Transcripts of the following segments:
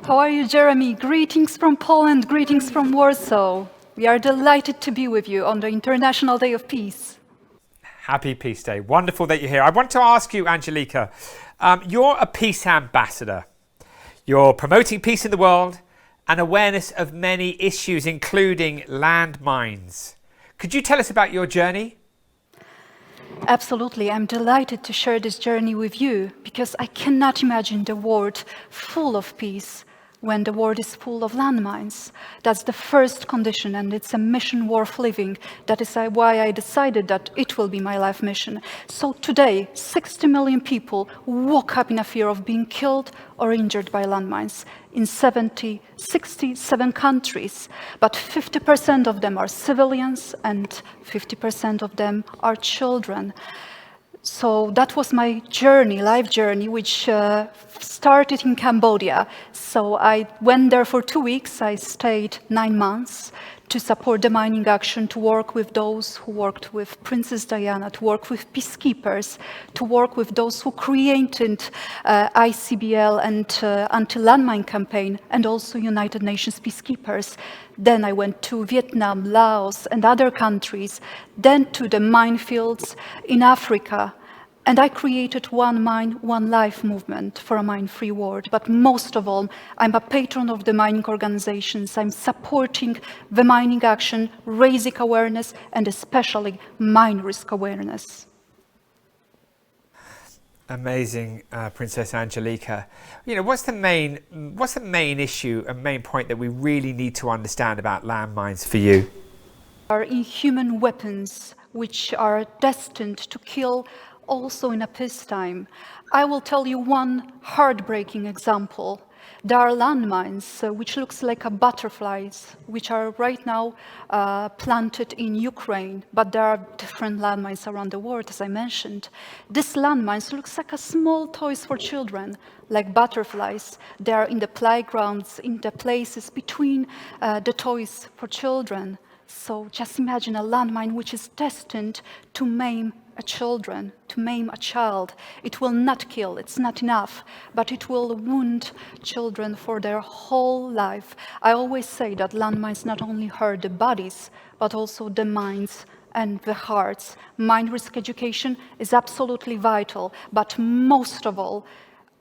How are you, Jeremy? Greetings from Poland, greetings from Warsaw. We are delighted to be with you on the International Day of Peace. Happy Peace Day. Wonderful that you're here. I want to ask you, Angelika, you're a peace ambassador. You're promoting peace in the world and awareness of many issues, including landmines. Could you tell us about your journey? Absolutely. I'm delighted to share this journey with you because I cannot imagine the world full of peace when the world is full of landmines. That's the first condition, and it's a mission worth living. That is why I decided that it will be my life mission. So today, 60 million people woke up in a fear of being killed or injured by landmines in 67 countries. But 50% of them are civilians and 50% of them are children. So that was my journey, life journey, which started in Cambodia. So I went there for 2 weeks. I stayed 9 months to support the mining action, to work with those who worked with Princess Diana, to work with peacekeepers, to work with those who created ICBL and anti-landmine campaign, and also United Nations peacekeepers. Then I went to Vietnam, Laos, and other countries, then to the minefields in Africa. And I created One Mine, One Life movement for a mine-free world. But most of all, I'm a patron of the mining organizations. I'm supporting the mining action, raising awareness, and especially mine risk awareness. Amazing, Princess Angelika. You know, what's the main issue and main point that we really need to understand about landmines for you? Are inhuman weapons which are destined to kill also in a peacetime. I will tell you one heartbreaking example. There are landmines which looks like butterflies, which are right now planted in Ukraine, but there are different landmines around the world, as I mentioned. This landmines looks like a small toys for children, like butterflies. They are in the playgrounds, in the places between the toys for children. So just imagine a landmine which is destined to maim children, to maim a child. It will not kill, it's not enough, but it will wound children for their whole life. I always say that landmines not only hurt the bodies, but also the minds and the hearts. Mine risk education is absolutely vital, but most of all,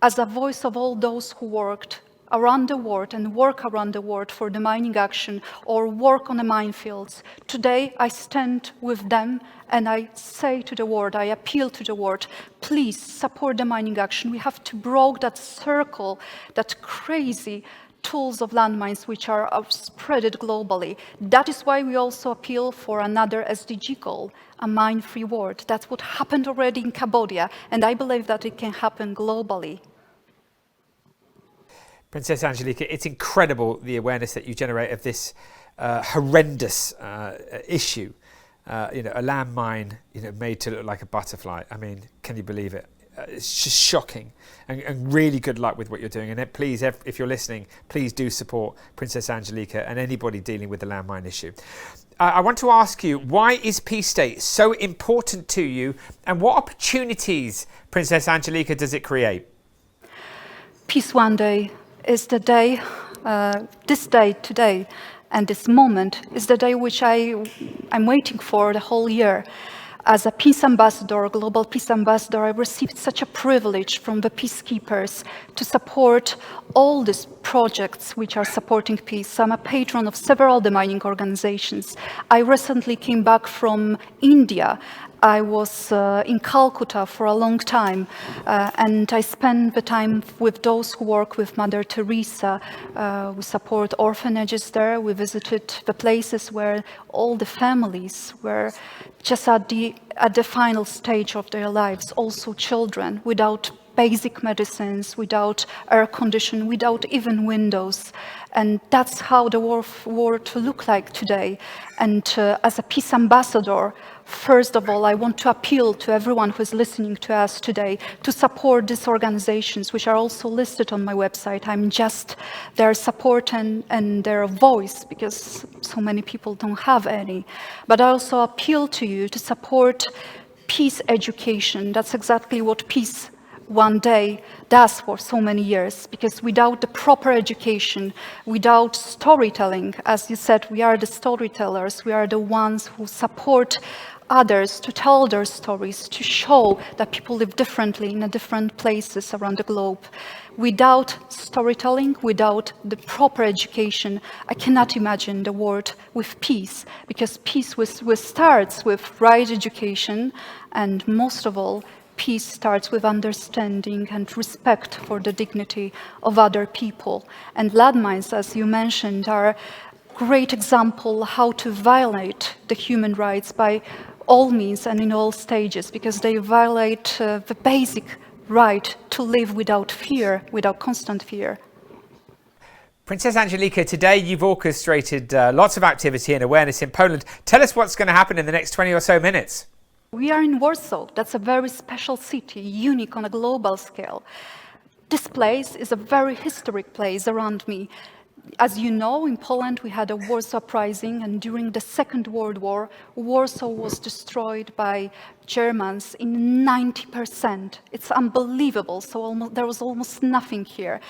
as a voice of all those who worked around the world and work around the world for the mining action or work on the minefields. Today, I stand with them and I say to the world, I appeal to the world, please support the mining action. We have to break that circle, that crazy tools of landmines which are spreaded globally. That is why we also appeal for another SDG goal, a mine-free world. That's what happened already in Cambodia, and I believe that it can happen globally. Princess Angelika, it's incredible the awareness that you generate of this horrendous issue. A landmine, made to look like a butterfly. I mean, can you believe it? It's just shocking, and really good luck with what you're doing. And please, if you're listening, please do support Princess Angelika and anybody dealing with the landmine issue. I want to ask you, why is Peace Day so important to you, and what opportunities, Princess Angelika, does it create? Peace One Day is the day, this day today, and this moment is the day which I'm waiting for the whole year. As a peace ambassador, global peace ambassador, I received such a privilege from the peacekeepers to support all these projects which are supporting peace. I'm a patron of several demining organizations. I recently came back from India. I was in Calcutta for a long time, and I spent the time with those who work with Mother Teresa. We support orphanages there. We visited the places where all the families were just at the final stage of their lives, also children, without basic medicines, without air conditioning, without even windows. And that's how the world look like today. And as a peace ambassador, first of all, I want to appeal to everyone who is listening to us today to support these organizations, which are also listed on my website. I'm just their support and their voice, because so many people don't have any. But I also appeal to you to support peace education. That's exactly what peace one day does for so many years, because without the proper education, without storytelling, as you said, we are the storytellers, we are the ones who support others to tell their stories, to show that people live differently in different places around the globe. Without storytelling, without the proper education, I cannot imagine the world with peace, because peace starts with right education, and most of all, peace starts with understanding and respect for the dignity of other people. And landmines, as you mentioned, are a great example how to violate the human rights by all means and in all stages, because they violate the basic right to live without fear, without constant fear. Princess Angelika, today you've orchestrated lots of activity and awareness in Poland. Tell us what's going to happen in the next 20 or so minutes. We are in Warsaw. That's a very special city, unique on a global scale. This place is a very historic place around me. As you know, in Poland we had a Warsaw Uprising, and during the Second World War, Warsaw was destroyed by Germans in 90%. It's unbelievable, so there was almost nothing here.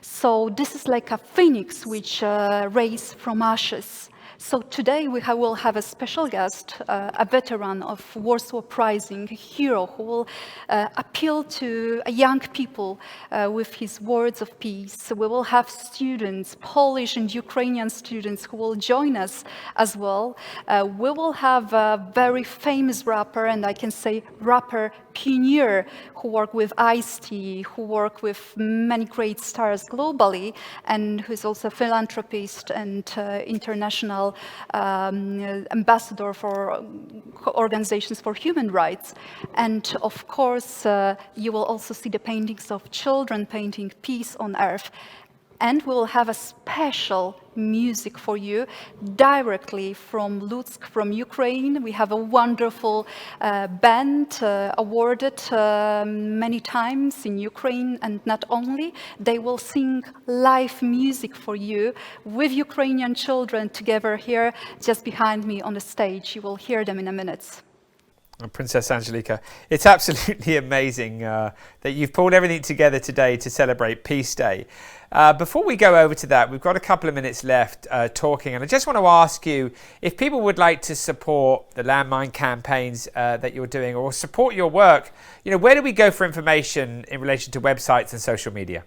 So this is like a phoenix which raised from ashes. So today we will have a special guest, a veteran of Warsaw Uprising, a hero who will appeal to young people with his words of peace. We will have students, Polish and Ukrainian students, who will join us as well. We will have a very famous rapper, and I can say rapper pioneer, who worked with Ice-T, who worked with many great stars globally, and who is also a philanthropist and international ambassador for organizations for human rights. And of course, you will also see the paintings of children painting peace on earth. And we will have a special music for you directly from Lutsk, from Ukraine. We have a wonderful band awarded many times in Ukraine, and not only, they will sing live music for you with Ukrainian children together here just behind me on the stage. You will hear them in a minute. Princess Angelika, it's absolutely amazing that you've pulled everything together today to celebrate Peace Day. Before we go over to that, we've got a couple of minutes left talking, and I just want to ask you if people would like to support the landmine campaigns that you're doing, or support your work, where do we go for information in relation to websites and social media?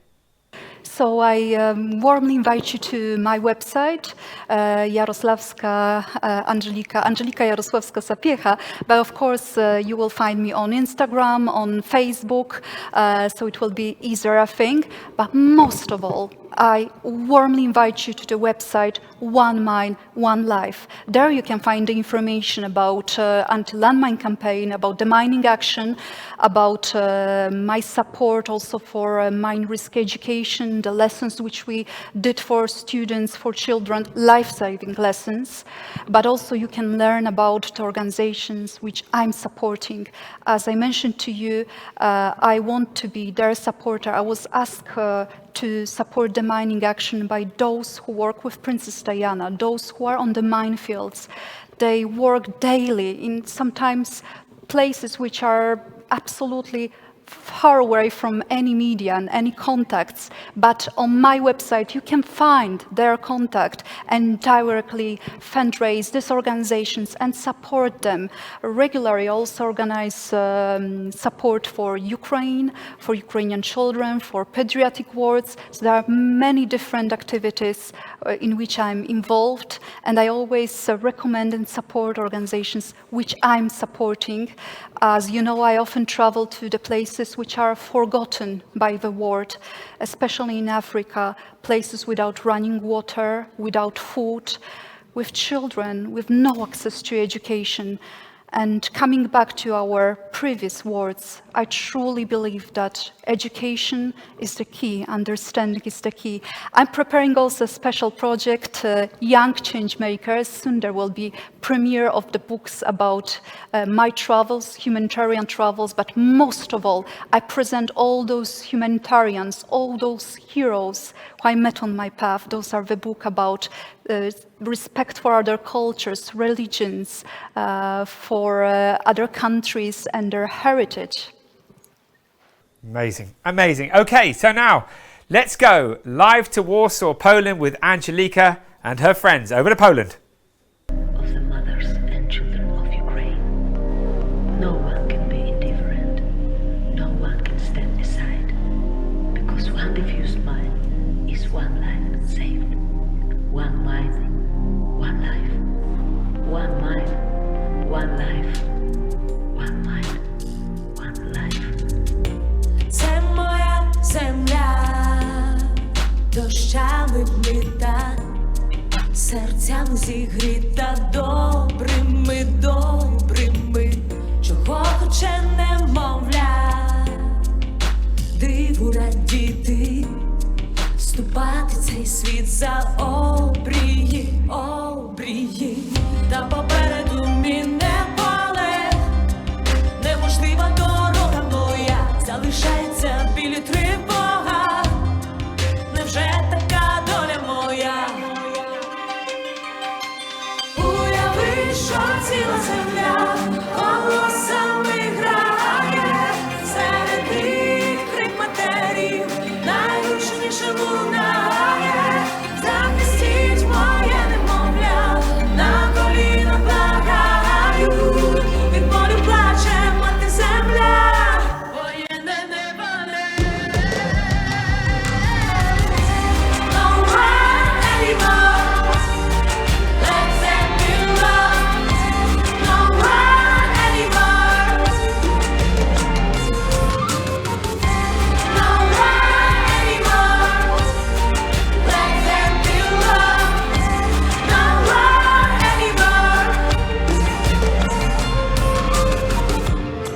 So I warmly invite you to my website, Jarosławska Angelika, Angelika Jarosławska Sapiecha. But of course, you will find me on Instagram, on Facebook, so it will be easier, I think. But most of all, I warmly invite you to the website One Mine, One Life. There you can find the information about anti-landmine campaign, about the mining action, about my support also for mine risk education, the lessons which we did for students, for children, life-saving lessons. But also you can learn about the organizations which I'm supporting. As I mentioned to you, I want to be their supporter. I was asked to support the mining action by those who work with Princess Diana, those who are on the minefields. They work daily in sometimes places which are absolutely far away from any media and any contacts, but on my website you can find their contact and directly fundraise these organizations and support them. Regularly also organize support for Ukraine, for Ukrainian children, for pediatric wards. So there are many different activities in which I'm involved, and I always recommend and support organizations which I'm supporting. As you know, I often travel to the places which are forgotten by the world, especially in Africa, places without running water, without food, with children with no access to education. And coming back to our previous words, I truly believe that education is the key, understanding is the key. I'm preparing also a special project, Young Changemakers. Soon there will be premiere of the books about my travels, humanitarian travels, but most of all, I present all those humanitarians, all those heroes who I met on my path. Those are the book about respect for other cultures, religions, for other countries and their heritage. Amazing, amazing. Okay, so now let's go live to Warsaw, Poland with Angelika and her friends. Over to Poland. Of the mothers and children of Ukraine. No one can be indifferent. No one can stand aside. Because one diffused mind is one life saved. One mind, one life. One mind, one life. One mind, one life. Це моя земля, дощами вмита, серцям зігріта добрими, добрими, чого хоче немовля, диву радіти, ступати цей світ за обрії, обрії, та попереду мінне поле, неможлива дорога моя, залишається білі тривога, невже така доля моя? Уяви, що ціла земля голосами грає, серед них крик матерів найгучніше лунає, захистіть моє немовля, на коліна благаю, від болю плаче мати земля, воєнне неволе. No one anymore, let them be loved. No one anymore. No one anymore, let them be loved. No one anymore.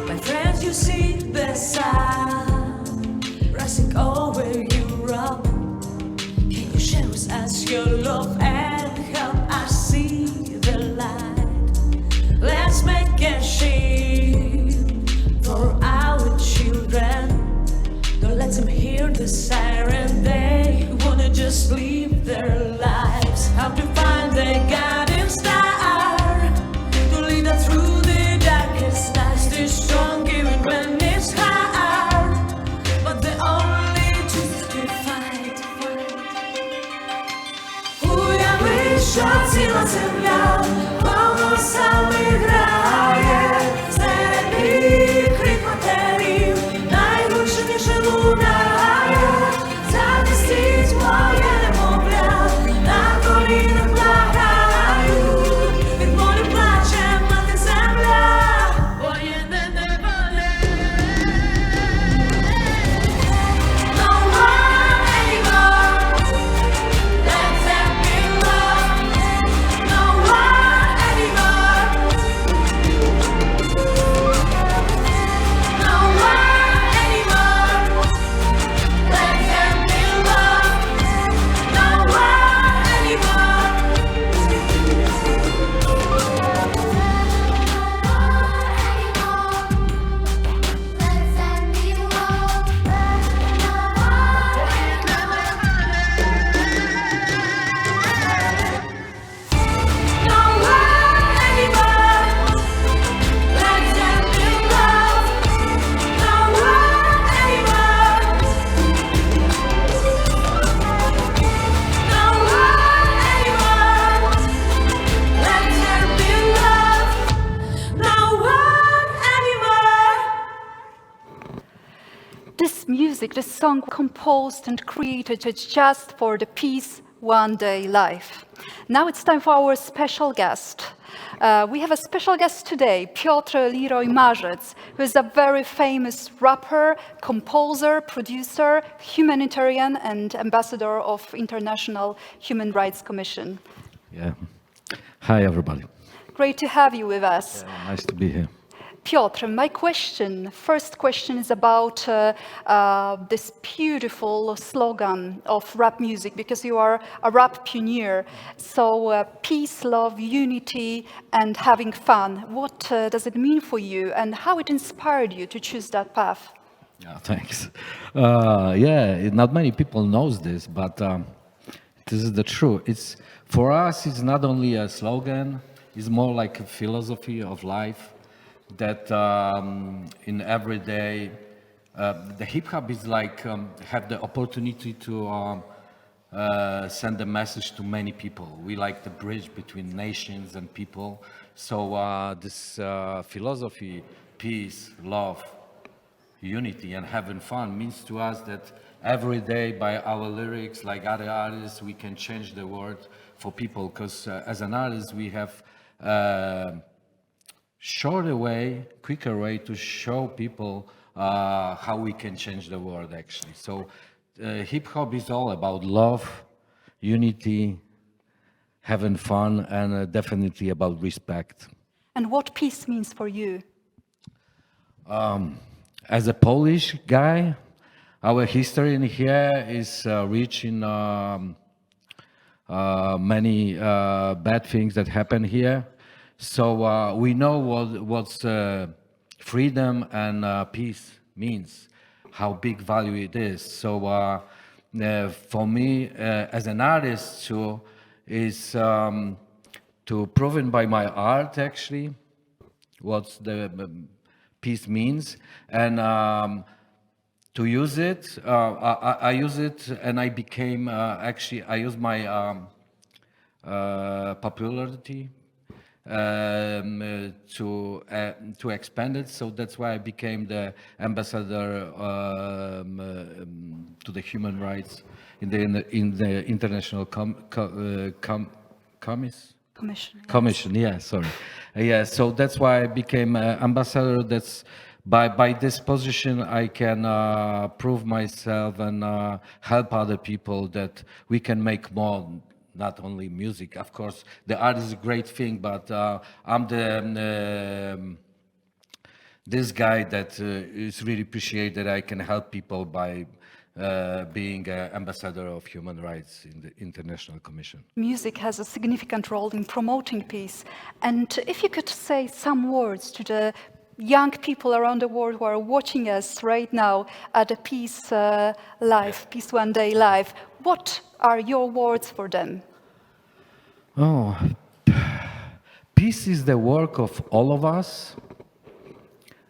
My friends, you see the sun rising over Europe. Can you share with us your love and help us see the light? Let's make a shield for our children. Don't let them hear the siren. They wanna just live their lives. How to find the guiding star to lead us through the darkest nights. Stay strong even when it's hard. But the only truth to fight. Уяви, що ціла земля голосами грає, серед них крик матерів найгучніше лунає, захистіть моє немовля, на колінах благаю, від болю плаче мати земля, воєнне неволе. No one anymore, let them be loved. No one anymore. No one anymore, let them be loved. No one anymore. No one anymore, let them be loved. No one anymore. No one anymore, let them be loved. No one anymore. This music, this song composed and created just for the Peace One Day Life. Now it's time for our special guest. We have a special guest today, Piotr Leroy Marzec, who is a very famous rapper, composer, producer, humanitarian, and ambassador of International Human Rights Commission. Yeah. Hi, everybody. Great to have you with us. Nice to be here. Piotr, my first question is about this beautiful slogan of rap music, because you are a rap pioneer. So peace, love, unity, and having fun. What does it mean for you, and how it inspired you to choose that path? Yeah, thanks. Not many people knows this, but this is the truth. It's for us. It's not only a slogan. It's more like a philosophy of life that in everyday the hip hop is like have the opportunity to send a message to many people. We like the bridge between nations and people. So this philosophy, peace, love, unity, and having fun means to us that every day by our lyrics, like other artists, we can change the world for people. Because as an artist, we have shorter way, quicker way to show people how we can change the world actually. So hip hop is all about love, unity, having fun, and definitely about respect. And what peace means for you? As a Polish guy, our history in here is rich in many bad things that happen here. So we know what's freedom and peace means, how big value it is. So for me, as an artist too, is to proven by my art actually what the peace means, and to use it. I use it, and I became actually I use my popularity to expand it. So that's why I became the ambassador to the human rights in the international commission. Yeah, sorry. Yeah, so that's why I became ambassador. That's by this position I can prove myself and help other people that we can make more. Not only music, of course, the art is a great thing, but I'm this guy that is really appreciate that I can help people by being an ambassador of human rights in the International Commission. Music has a significant role in promoting peace. And if you could say some words to the young people around the world who are watching us right now at a Peace Live, Peace One Day Live, what are your words for them? Oh, peace is the work of all of us.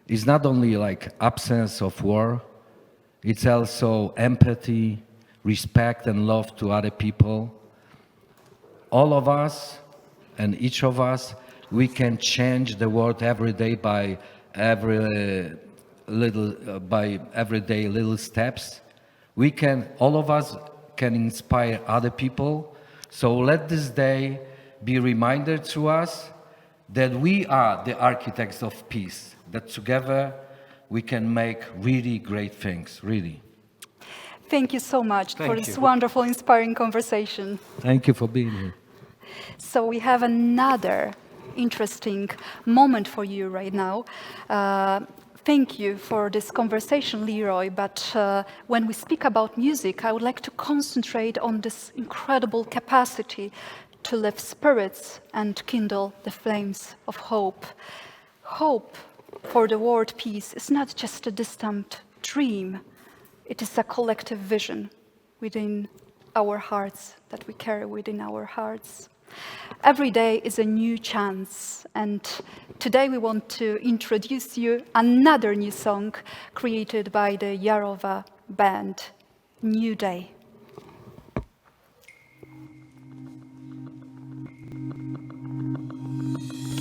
It's not only like absence of war, it's also empathy, respect and love to other people. All of us and each of us, we can change the world every day by everyday little steps. We can, all of us can inspire other people. So let this day be a reminder to us that we are the architects of peace, that together we can make really great things, really. Thank you so much for Thank this you. wonderful, inspiring conversation. Thank you for being here. So we have another interesting moment for you right now. Thank you for this conversation, Leroy, but when we speak about music, I would like to concentrate on this incredible capacity to lift spirits and kindle the flames of hope. Hope for the world peace is not just a distant dream, it is a collective vision within our hearts, that we carry within our hearts. Every day is a new chance, and today we want to introduce you another new song created by the Jarova band, New Day.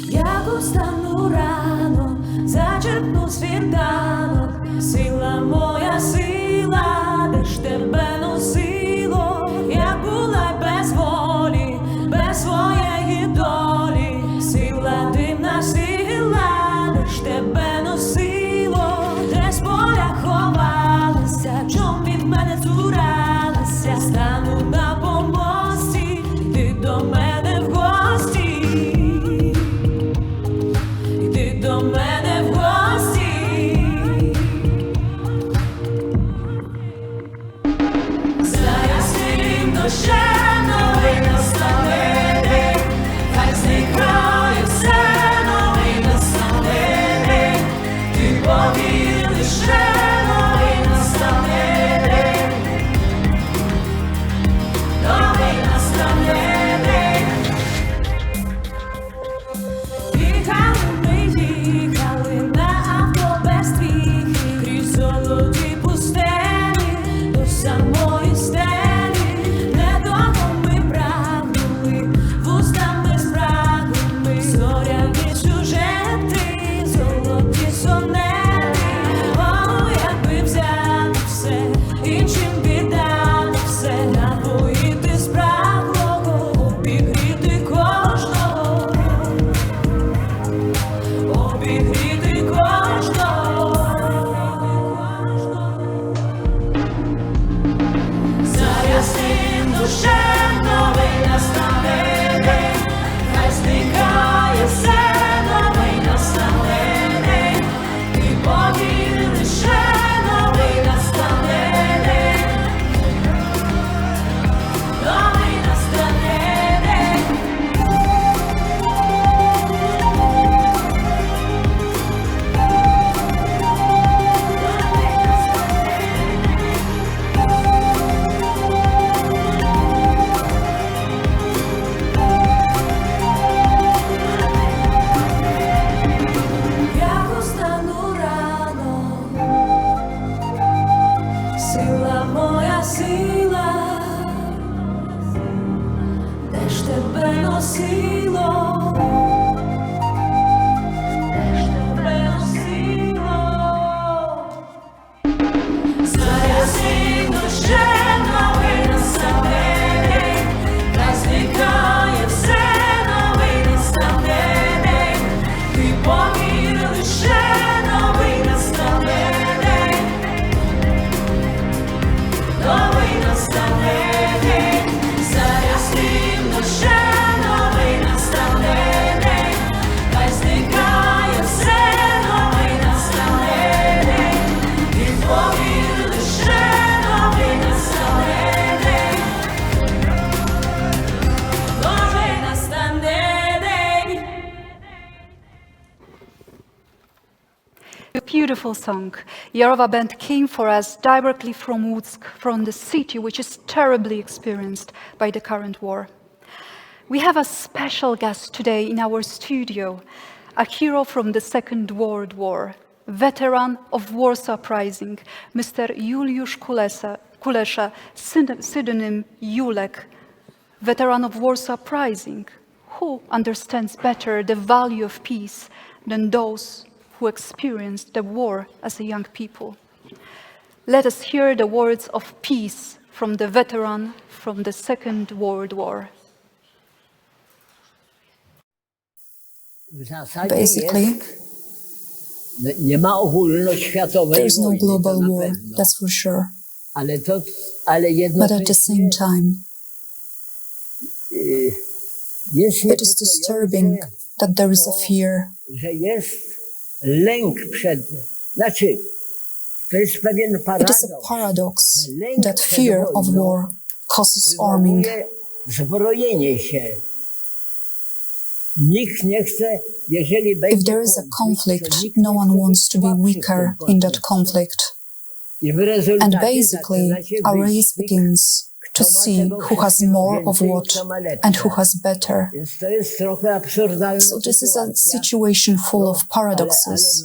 Jak ustanę rano, zaczerpnę світанок, сила моя сила, де ж тебе носило, як була й без волі, без своєї долі, сила дивна сила, де ж тебе носило, десь в полях ховалися, чом від мене цуралися, стану на помості, ти до мене в гості. До мене в гості, oscilou, também oscilou. Zajazdí duše nový nastavený, razlikaje vse nový nastavený, Любові лише новий наставлений, новий наставлений, зарясним душе новий наставлений, хай зникає все новий наставлений, Любові лише новий наставлений, новий наставлений. A beautiful song. Yarova Band came for us directly from Lutsk, from the city which is terribly experienced by the current war. We have a special guest today in our studio, a hero from the Second World War, veteran of Warsaw Uprising, Mr. Juliusz Kulesza, pseudonym Julek, veteran of Warsaw Uprising, who understands better the value of peace than those who experienced the war as a young people. Let us hear the words of peace from the veteran from the Second World War. W zasadzie Basically, nie ma ogólnoświatowego there is no wojny, to global na war, pewno. that's for sure. Ale But at the jednocześnie same time, jest it is disturbing niepokojące, that there is a fear. że jest lęk przed... Znaczy, to jest pewien It is paradoks. a paradox że lęk that przed fear of wojną war causes arming. wywołuje zbrojenie się. Nikt nie chce, jeżeli będzie If there is a konflikt, conflict, to nikt no nie one chce wants to be być słabszy w tym weaker in that konflikcie. conflict. I w rezultacie And basically, zaczynacie our race wyścig, begins to kto ma see tego who has wszystkiego more of więcej, what kto ma lepsze. and who has better. Więc to jest trochę absurdalna So this is a sytuacja, situation full of ale paradoxes.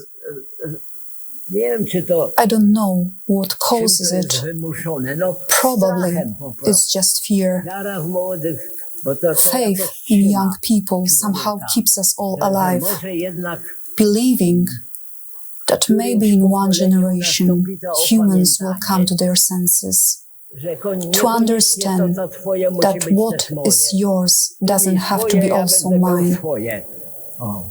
nie wiem, czy to I don't know what czym to causes jest it. wymuszone. No, Probably strachem po prostu. it's just fear. Wiara w młodych, bo to Faith jakoś in trzyma young people somehow człowieka, keeps us all że alive, może jednak believing that maybe in one generation humans will come to their senses, że to understand to twoje musi that być what też moje. is yours doesn't Miej have to swoje, be ja also będę miał mine. swoje. O.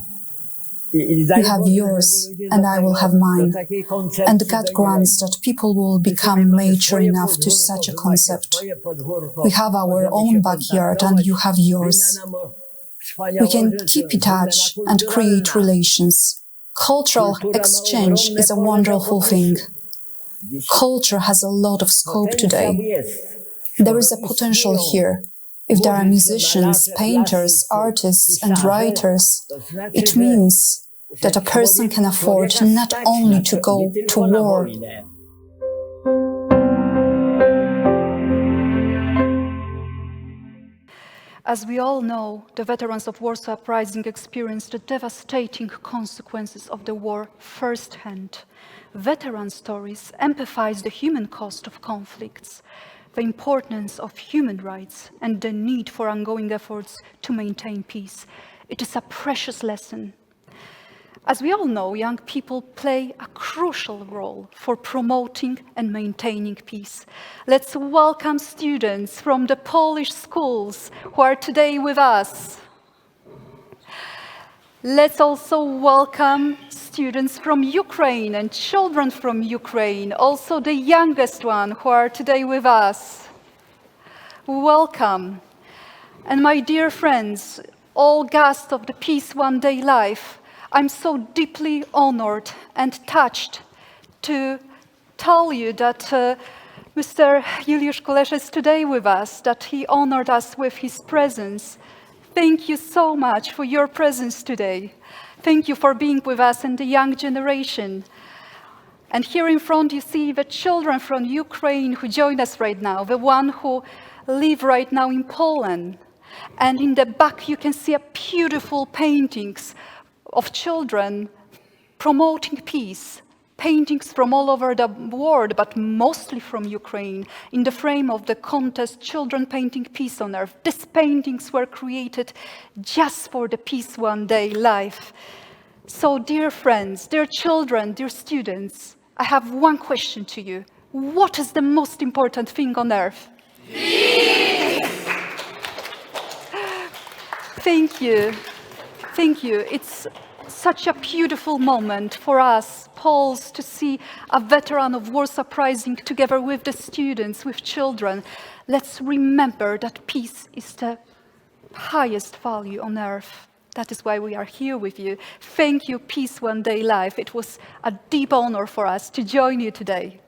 I daj You have Boże, yours żeby ludzie and do I will tego- have do mine. takiej koncepcji And God dojrzeli. grants that people will become mature enough to such a concept. We have our own backyard and you have yours. We can keep in touch and create relations. Cultural exchange is a wonderful thing. Culture has a lot of scope today. There is a potential here. If there are musicians, painters, artists, and writers, it means that a person can afford not only to go to war, As we all know, the veterans of Warsaw Uprising experienced the devastating consequences of the war firsthand. Veteran stories empathize the human cost of conflicts, the importance of human rights, and the need for ongoing efforts to maintain peace. It is a precious lesson. As we all know, young people play a crucial role for promoting and maintaining peace. Let's welcome students from the Polish schools who are today with us. Let's also welcome students from Ukraine and children from Ukraine, also the youngest one who are today with us. Welcome. And my dear friends, all guests of the Peace One Day Life, I'm so deeply honored and touched to tell you that Mr. Juliusz Kulesza is today with us, that he honored us with his presence. Thank you so much for your presence today. Thank you for being with us and the young generation. And here in front you see the children from Ukraine who join us right now, the one who live right now in Poland. And in the back you can see beautiful paintings of children promoting peace, paintings from all over the world, but mostly from Ukraine, in the frame of the contest Children Painting Peace on Earth. These paintings were created just for the Peace One Day life. So, dear friends, dear children, dear students, I have one question to you. What is the most important thing on earth? Thank you. Thank you. It's such a beautiful moment for us, Poles, to see a veteran of Warsaw Uprising together with the students, with children. Let's remember that peace is the highest value on earth. That is why we are here with you. Thank you, Peace One Day Live. It was a deep honor for us to join you today.